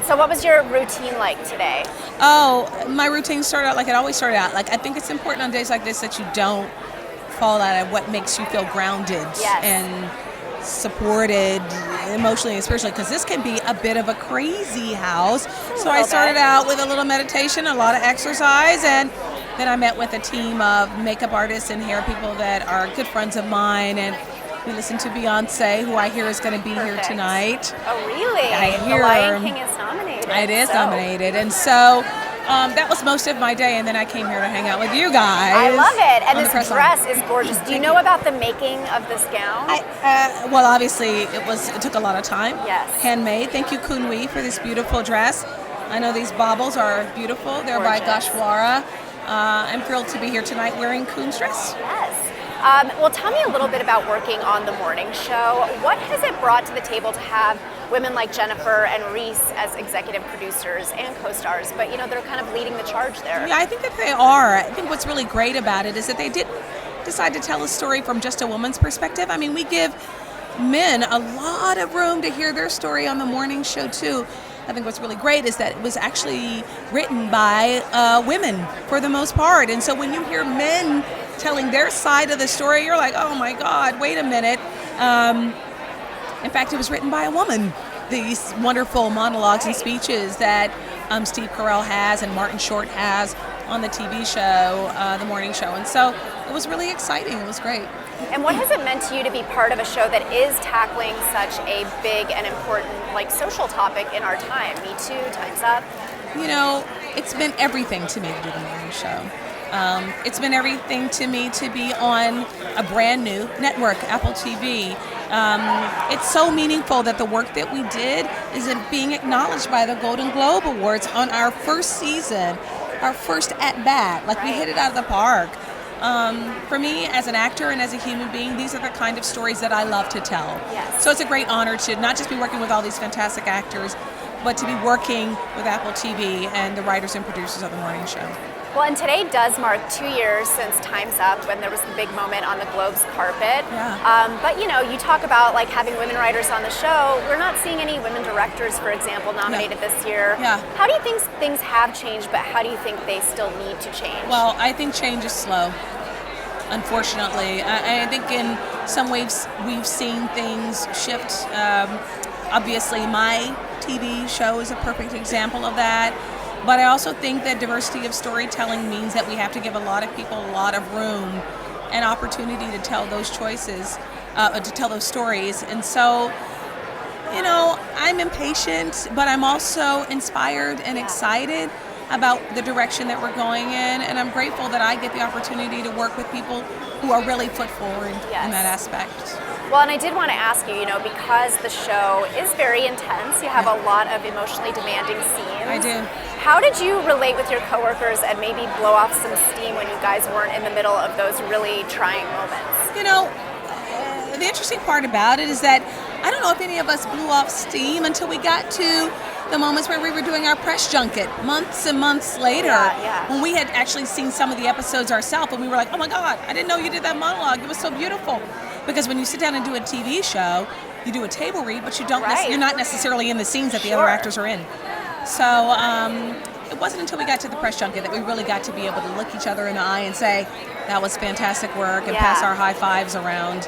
So what was your routine like today? Oh, my routine started out like it always started out. Like, I think it's important on days like this that you don't fall out of what makes you feel grounded and supported emotionally and spiritually, because this can be a bit of a crazy house. So I started out with a little meditation, a lot of exercise, and then I met with a team of makeup artists and hair people that are good friends of mine, and we listened to Beyonce, who I hear is going to be here tonight. Oh, really? I hear The Lion King is nominated. It is nominated, and so that was most of my day, and then I came here to hang out with you guys. I love it, and this dress is gorgeous. Do you know about the making of this gown? Well, obviously, it took a lot of time. Yes. Handmade. Thank you, Kunwi, for this beautiful dress. I know these baubles are beautiful. They're by Gashwara. I'm thrilled to be here tonight wearing Kun's dress. Yes. Well, tell me a little bit about working on the morning show. What has it brought to the table to have women like Jennifer and Reese as executive producers and co-stars, but they're kind of leading the charge there? Yeah, I think that they are. I think what's really great about it is that they didn't decide to tell a story from just a woman's perspective. I mean, we give men a lot of room to hear their story on the morning show too. I think what's really great is that it was actually written by women for the most part. And so when you hear men telling their side of the story, you're like, oh my God, wait a minute. In fact, it was written by a woman. These wonderful monologues and speeches that Steve Carell has and Martin Short has on the TV show, The Morning Show. And so it was really exciting. It was great. And what has it meant to you to be part of a show that is tackling such a big and important social topic in our time? Me Too, Time's Up. It's been everything to me to do The Morning Show. It's been everything to me to be on a brand new network, Apple TV. It's so meaningful that the work that we did is being acknowledged by the Golden Globe Awards on our first season, our first at-bat. Like, we hit it out of the park. For me, as an actor and as a human being, these are the kind of stories that I love to tell. Yes. So it's a great honor to not just be working with all these fantastic actors, but to be working with Apple TV and the writers and producers of The Morning Show. Well, and today does mark 2 years since Time's Up, when there was the big moment on the Globe's carpet. Yeah. But you talk about having women writers on the show. We're not seeing any women directors, for example, nominated this year. Yeah. How do you think things have changed, but how do you think they still need to change? Well, I think change is slow, unfortunately. I think in some ways we've seen things shift. Obviously, my TV show is a perfect example of that. But I also think that diversity of storytelling means that we have to give a lot of people a lot of room and opportunity to tell those choices, to tell those stories. And so, I'm impatient, but I'm also inspired and excited about the direction that we're going in. And I'm grateful that I get the opportunity to work with people who are really foot forward in that aspect. Well, and I did want to ask you, because the show is very intense, you have a lot of emotionally demanding scenes. I do. How did you relate with your coworkers and maybe blow off some steam when you guys weren't in the middle of those really trying moments? The interesting part about it is that I don't know if any of us blew off steam until we got to the moments where we were doing our press junket months and months later. When we had actually seen some of the episodes ourselves, and we were like, oh my God, I didn't know you did that monologue. It was so beautiful. Because when you sit down and do a TV show, you do a table read, but you don't. You're not necessarily in the scenes that the other actors are in. So it wasn't until we got to the press junket that we really got to be able to look each other in the eye and say, that was fantastic work, and pass our high fives around.